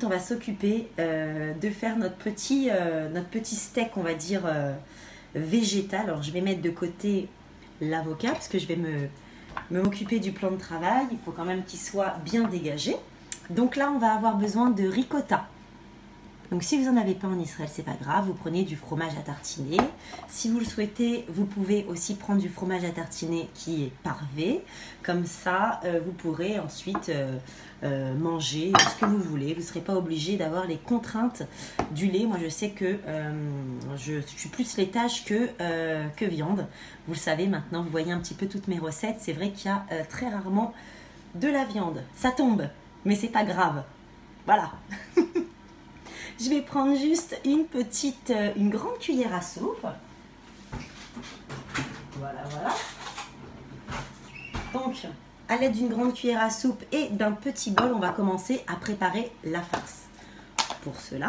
ensuite, on va s'occuper de faire notre petit steak, on va dire, végétal. Alors, je vais mettre de côté l'avocat parce que je vais m'occuper du plan de travail. Il faut quand même qu'il soit bien dégagé. Donc là, on va avoir besoin de ricotta. Donc si vous n'en avez pas en Israël, c'est pas grave, vous prenez du fromage à tartiner. Si vous le souhaitez, vous pouvez aussi prendre du fromage à tartiner qui est parvé. Comme ça, vous pourrez ensuite manger ce que vous voulez. Vous ne serez pas obligé d'avoir les contraintes du lait. Moi, je sais que je suis plus laitage que viande. Vous le savez maintenant, vous voyez un petit peu toutes mes recettes. C'est vrai qu'il y a très rarement de la viande. Ça tombe, mais c'est pas grave. Voilà. Je vais prendre juste une grande cuillère à soupe. Voilà. Donc, à l'aide d'une grande cuillère à soupe et d'un petit bol, on va commencer à préparer la farce. Pour cela,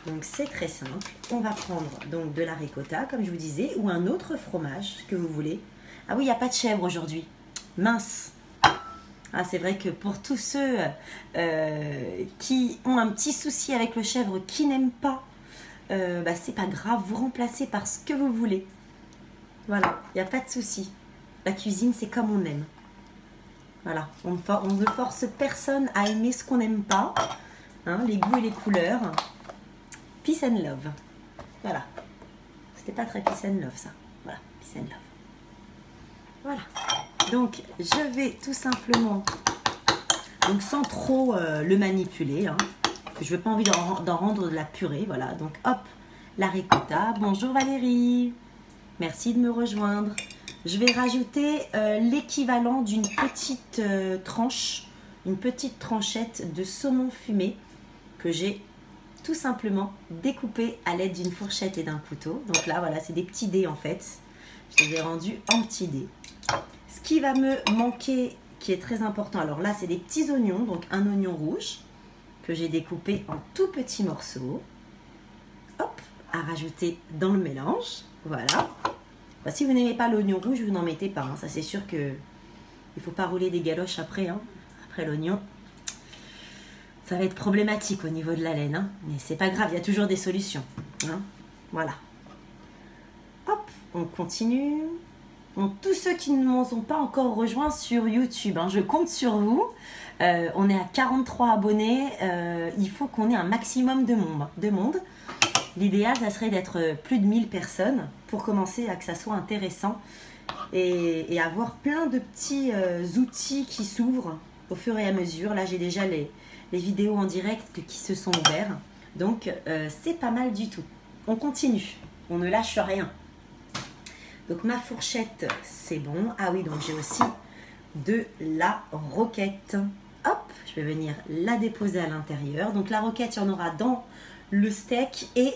donc c'est très simple. On va prendre donc de la ricotta, comme je vous disais, ou un autre fromage que vous voulez. Ah oui, il n'y a pas de chèvre aujourd'hui. Mince. Ah, c'est vrai que pour tous ceux qui ont un petit souci avec le chèvre, qui n'aiment pas, c'est pas grave, vous remplacez par ce que vous voulez. Voilà, il n'y a pas de souci. La cuisine, c'est comme on aime. Voilà, on ne force personne à aimer ce qu'on n'aime pas. Hein, les goûts et les couleurs. Peace and love. Voilà. C'était pas très peace and love, ça. Voilà, peace and love. Voilà. Donc, je vais tout simplement, donc sans trop le manipuler, hein, je n'ai pas envie d'en rendre de la purée, voilà. Donc, hop, la ricotta. Bonjour Valérie, merci de me rejoindre. Je vais rajouter l'équivalent d'une petite tranche, une petite tranchette de saumon fumé que j'ai tout simplement découpé à l'aide d'une fourchette et d'un couteau. Donc là, voilà, c'est des petits dés en fait. Je les ai rendus en petits dés. Ce qui va me manquer, qui est très important, alors là c'est des petits oignons, donc un oignon rouge que j'ai découpé en tout petits morceaux. Hop, à rajouter dans le mélange, voilà. Bah, si vous n'aimez pas l'oignon rouge, vous n'en mettez pas, hein. Ça c'est sûr que il ne faut pas rouler des galoches après, hein. Après l'oignon. Ça va être problématique au niveau de la laine, hein. Mais c'est pas grave, il y a toujours des solutions, hein. Voilà. Hop, on continue. Donc, tous ceux qui ne m'ont pas encore rejoint sur YouTube, hein, je compte sur vous. On est à 43 abonnés. Il faut qu'on ait un maximum de monde. L'idéal, ça serait d'être plus de 1000 personnes pour commencer à que ça soit intéressant et avoir plein de petits outils qui s'ouvrent au fur et à mesure. Là, j'ai déjà les vidéos en direct qui se sont ouvertes. Donc, c'est pas mal du tout. On continue. On ne lâche rien. Donc ma fourchette, c'est bon. Ah oui, donc j'ai aussi de la roquette. Hop, je vais venir la déposer à l'intérieur. Donc la roquette, il y en aura dans le steak et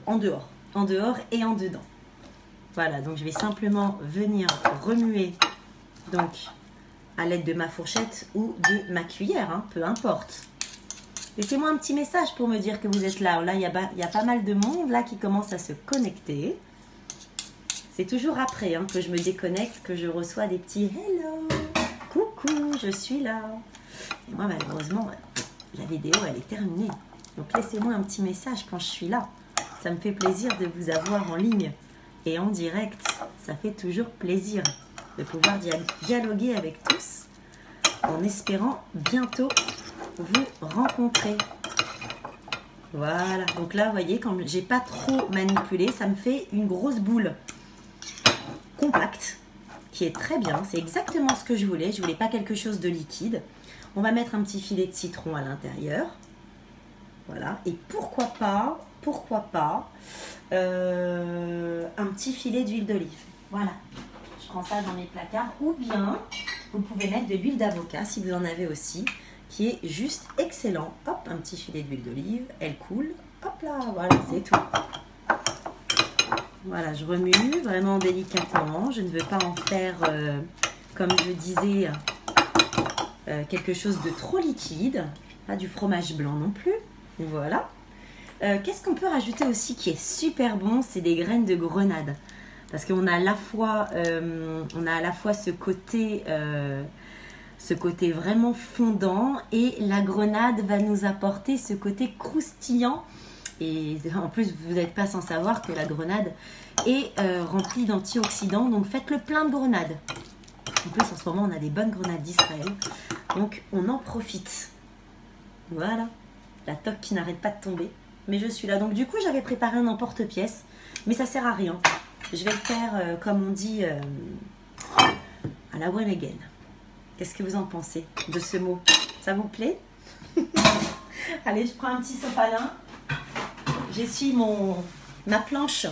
en dehors. En dehors et en dedans. Voilà, donc je vais simplement venir remuer donc à l'aide de ma fourchette ou de ma cuillère, hein, peu importe. Laissez-moi un petit message pour me dire que vous êtes là. Là, il y a pas mal de monde là qui commence à se connecter. C'est toujours après hein, que je me déconnecte, que je reçois des petits « Hello, coucou, je suis là ». Et moi, malheureusement, la vidéo, elle est terminée. Donc, laissez-moi un petit message quand je suis là. Ça me fait plaisir de vous avoir en ligne et en direct. Ça fait toujours plaisir de pouvoir dialoguer avec tous en espérant bientôt vous rencontrer. Voilà. Donc là, vous voyez, quand j'ai pas trop manipulé, ça me fait une grosse boule compacte qui est très bien, c'est exactement ce que je voulais pas quelque chose de liquide. On va mettre un petit filet de citron à l'intérieur, voilà, et pourquoi pas un petit filet d'huile d'olive, voilà, je prends ça dans mes placards, ou bien vous pouvez mettre de l'huile d'avocat si vous en avez aussi, qui est juste excellent. Hop, un petit filet d'huile d'olive, elle coule, hop là, voilà, c'est tout. Voilà, je remue vraiment délicatement. Je ne veux pas en faire, comme je disais, quelque chose de trop liquide. Pas du fromage blanc non plus. Voilà. Qu'est-ce qu'on peut rajouter aussi qui est super bon? C'est des graines de grenade. Parce qu'on a à la fois, ce ce côté vraiment fondant, et la grenade va nous apporter ce côté croustillant. Et en plus, vous n'êtes pas sans savoir que la grenade est remplie d'antioxydants, donc faites le plein de grenades. En plus, en ce moment, on a des bonnes grenades d'Israël, donc on en profite. Voilà, la toque qui n'arrête pas de tomber. Mais je suis là. Donc du coup, j'avais préparé un emporte-pièce, mais ça sert à rien. Je vais le faire, comme on dit, à la one again. Qu'est-ce que vous en pensez de ce mot? Ça vous plaît? Allez, je prends un petit sopalin. J'essuie ma planche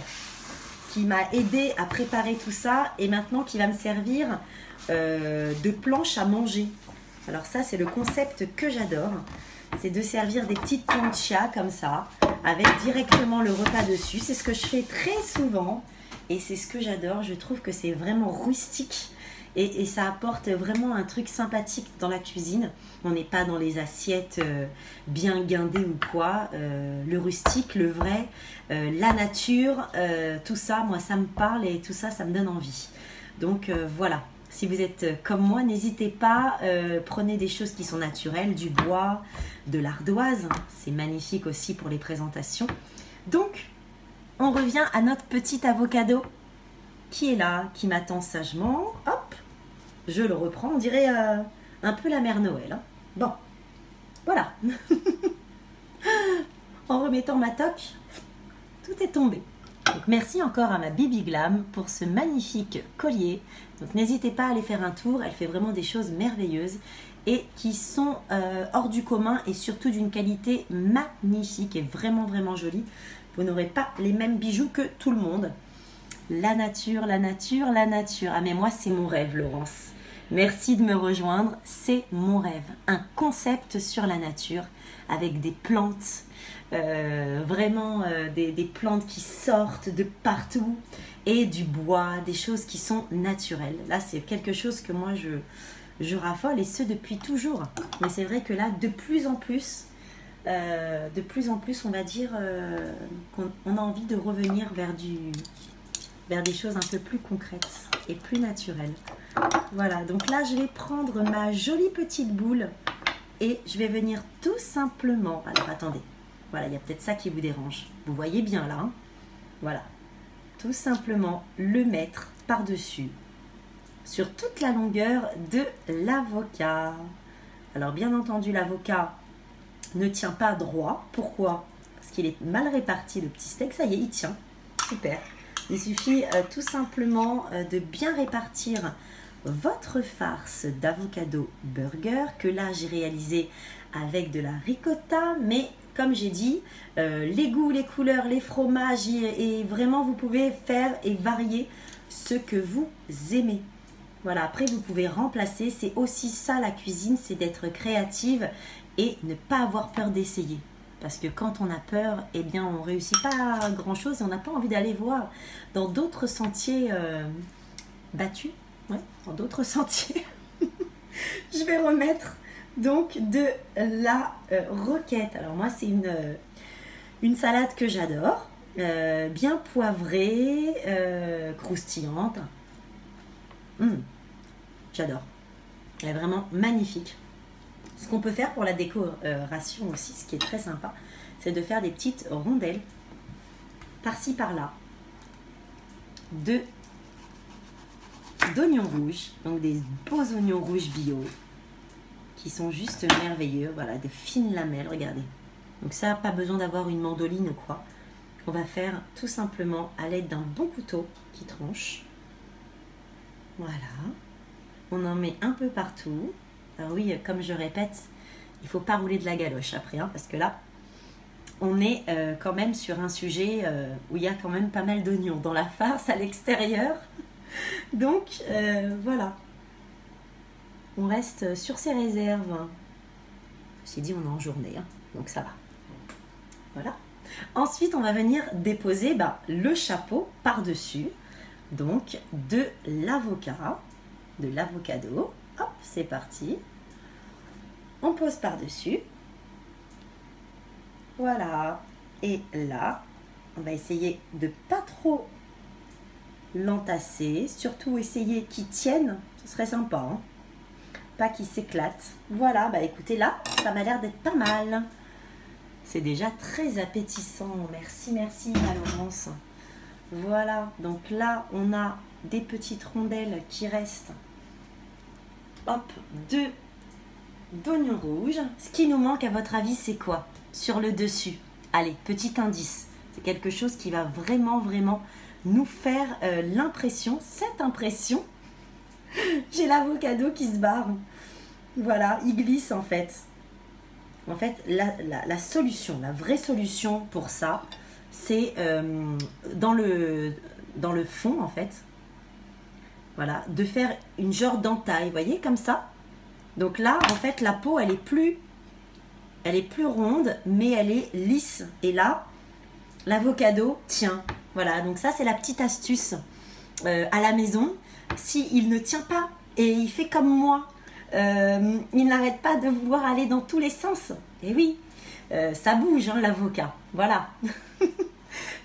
qui m'a aidé à préparer tout ça et maintenant qui va me servir de planche à manger. Alors ça, c'est le concept que j'adore. C'est de servir des petites planchas comme ça, avec directement le repas dessus. C'est ce que je fais très souvent et c'est ce que j'adore. Je trouve que c'est vraiment rustique et ça apporte vraiment un truc sympathique dans la cuisine. On n'est pas dans les assiettes bien guindées ou quoi. Le rustique, le vrai, la nature, tout ça, moi ça me parle et tout ça, ça me donne envie. Donc voilà. Si vous êtes comme moi, n'hésitez pas, prenez des choses qui sont naturelles, du bois, de l'ardoise, c'est magnifique aussi pour les présentations. Donc, on revient à notre petit avocado qui est là, qui m'attend sagement. Hop, je le reprends, on dirait un peu la mère Noël. Hein. Bon, voilà. En remettant ma toque, tout est tombé. Donc merci encore à ma Bibi Glam pour ce magnifique collier. Donc n'hésitez pas à aller faire un tour, elle fait vraiment des choses merveilleuses et qui sont hors du commun et surtout d'une qualité magnifique et vraiment vraiment jolie. Vous n'aurez pas les mêmes bijoux que tout le monde. La nature, la nature, la nature. Ah mais moi c'est mon rêve Laurence. Merci de me rejoindre, c'est mon rêve. Un concept sur la nature avec des plantes. Vraiment des plantes qui sortent de partout et du bois, des choses qui sont naturelles. Là, c'est quelque chose que moi, je raffole et ce depuis toujours. Mais c'est vrai que là, de plus en plus, on va dire qu'on a envie de revenir vers des choses un peu plus concrètes et plus naturelles. Voilà, donc là, je vais prendre ma jolie petite boule et je vais venir tout simplement... Alors, attendez. Voilà, il y a peut-être ça qui vous dérange. Vous voyez bien là. Hein, voilà. Tout simplement le mettre par-dessus sur toute la longueur de l'avocat. Alors bien entendu, l'avocat ne tient pas droit. Pourquoi? Parce qu'il est mal réparti, le petit steak. Ça y est, il tient. Super. Il suffit tout simplement de bien répartir votre farce d'avocado burger que là j'ai réalisé avec de la ricotta, mais comme j'ai dit, les goûts, les couleurs, les fromages et vraiment vous pouvez faire et varier ce que vous aimez. Voilà, après vous pouvez remplacer, c'est aussi ça la cuisine, c'est d'être créative et ne pas avoir peur d'essayer. Parce que quand on a peur, eh bien on ne réussit pas à grand chose et on n'a pas envie d'aller voir dans d'autres sentiers battus. Ouais, dans d'autres sentiers. Je vais remettre donc de la roquette. Alors moi c'est une salade que j'adore, bien poivrée, croustillante. J'adore. Elle est vraiment magnifique. Ce qu'on peut faire pour la décoration aussi, ce qui est très sympa, c'est de faire des petites rondelles par-ci par-là d'oignons rouges, donc des beaux oignons rouges bio qui sont juste merveilleux. Voilà, des fines lamelles, regardez. Donc ça, pas besoin d'avoir une mandoline ou quoi. On va faire tout simplement à l'aide d'un bon couteau qui tranche. Voilà. On en met un peu partout. Alors oui, comme je répète, il ne faut pas rouler de la galoche après, hein, parce que là, on est quand même sur un sujet où il y a quand même pas mal d'oignons dans la farce à l'extérieur. Donc, voilà. On reste sur ses réserves. J'ai dit on est en journée, hein, donc ça va. Voilà. Ensuite, on va venir déposer le chapeau par-dessus. Donc, de l'avocat, de l'avocado. Hop, c'est parti. On pose par-dessus. Voilà. Et là, on va essayer de pas trop l'entasser. Surtout essayer qu'il tienne. Ce serait sympa. Hein. pas qu'il s'éclate. Voilà, bah écoutez, là, ça m'a l'air d'être pas mal. C'est déjà très appétissant. Merci, merci, ma Laurence. Voilà, donc là, on a des petites rondelles qui restent. Hop, d'oignons rouges. Ce qui nous manque, à votre avis, c'est quoi sur le dessus? Allez, petit indice. C'est quelque chose qui va vraiment, vraiment nous faire l'impression, cette impression. J'ai l'avocado qui se barre. Voilà, il glisse en fait. En fait, la solution, la vraie solution pour ça, c'est dans le fond en fait. Voilà, de faire une genre d'entaille, vous voyez, comme ça. Donc là, en fait, la peau, elle est plus ronde, mais elle est lisse. Et là, l'avocado tient. Voilà, donc ça, c'est la petite astuce à la maison. S'il ne tient pas et il fait comme moi, il n'arrête pas de vouloir aller dans tous les sens. Et oui, ça bouge, hein, l'avocat. Voilà.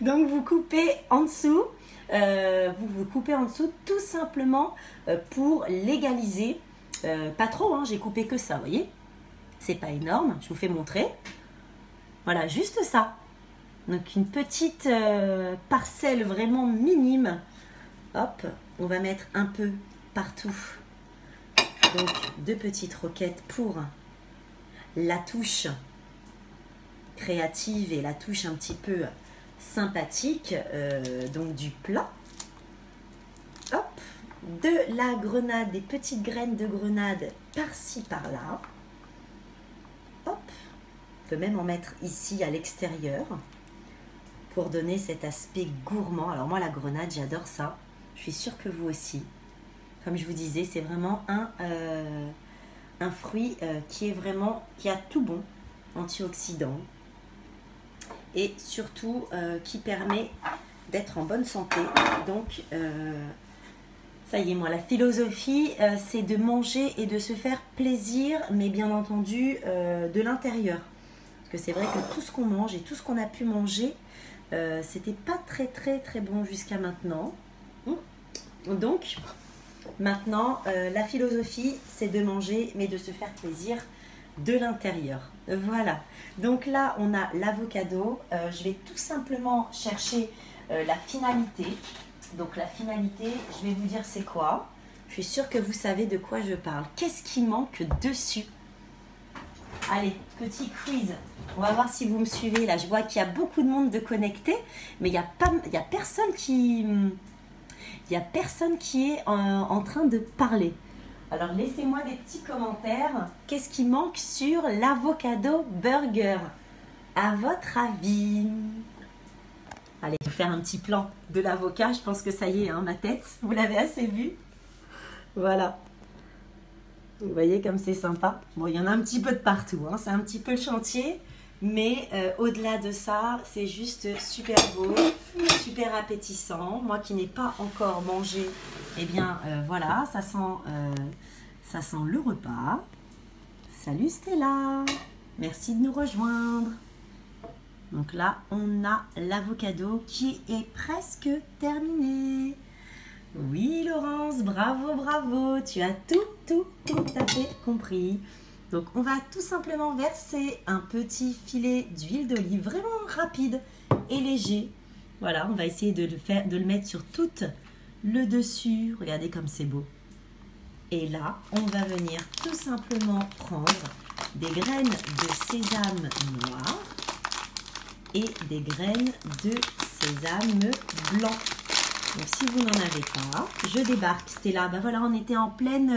Donc, vous coupez en dessous. Vous coupez en dessous tout simplement pour l'égaliser. Pas trop, hein, j'ai coupé que ça, vous voyez. C'est pas énorme, je vous fais montrer. Voilà, juste ça. Donc une petite parcelle vraiment minime. Hop, on va mettre un peu partout. Donc 2 petites roquettes pour la touche créative et la touche un petit peu sympathique donc du plat. Hop, de la grenade, des petites graines de grenade par-ci par-là. Hop, on peut même en mettre ici à l'extérieur pour donner cet aspect gourmand. Alors moi, la grenade, j'adore ça. Je suis sûre que vous aussi. Comme je vous disais, c'est vraiment un fruit qui a tout bon, antioxydants, et surtout qui permet d'être en bonne santé. Donc, ça y est, moi, la philosophie, c'est de manger et de se faire plaisir, mais bien entendu, de l'intérieur. Parce que c'est vrai que tout ce qu'on mange et tout ce qu'on a pu manger, c'était pas très, très, très bon jusqu'à maintenant. Donc, maintenant, la philosophie, c'est de manger, mais de se faire plaisir de l'intérieur. Voilà. Donc là, on a l'avocado. Je vais tout simplement chercher la finalité. Donc la finalité, je vais vous dire c'est quoi. Je suis sûre que vous savez de quoi je parle. Qu'est-ce qui manque dessus? Allez, petit quiz. On va voir si vous me suivez. Là, je vois qu'il y a beaucoup de monde de connecté, mais il n'y a personne qui... Il n'y a personne qui est en train de parler. Alors, laissez-moi des petits commentaires. Qu'est-ce qui manque sur l'avocado burger? À votre avis? Allez, je vais faire un petit plan de l'avocat. Je pense que ça y est, hein, ma tête. Vous l'avez assez vu. Voilà. Vous voyez comme c'est sympa. Bon, il y en a un petit peu de partout, hein. C'est un petit peu le chantier. Mais au-delà de ça, c'est juste super beau, super appétissant. Moi qui n'ai pas encore mangé, eh bien voilà, ça sent le repas. Salut Stella, merci de nous rejoindre. Donc là, on a l'avocado qui est presque terminé. Oui Laurence, bravo, bravo, tu as tout à fait compris. Donc, on va tout simplement verser un petit filet d'huile d'olive, vraiment rapide et léger. Voilà, on va essayer de le mettre sur tout le dessus. Regardez comme c'est beau. Et là, on va venir tout simplement prendre des graines de sésame noir et des graines de sésame blanc. Donc, si vous n'en avez pas, je débarque. C'était là, ben voilà, on était en pleine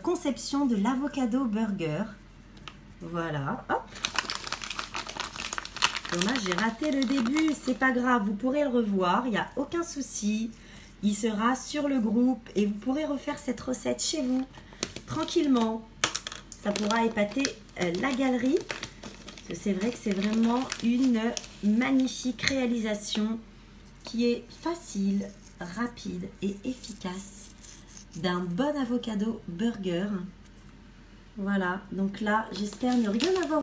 conception de l'avocado burger. Voilà, hop. Dommage, j'ai raté le début, c'est pas grave, vous pourrez le revoir, il n'y a aucun souci. Il sera sur le groupe et vous pourrez refaire cette recette chez vous, tranquillement. Ça pourra épater la galerie. C'est vrai que c'est vraiment une magnifique réalisation qui est facile, rapide et efficace d'un bon avocado burger. Voilà, donc là, j'espère ne rien avoir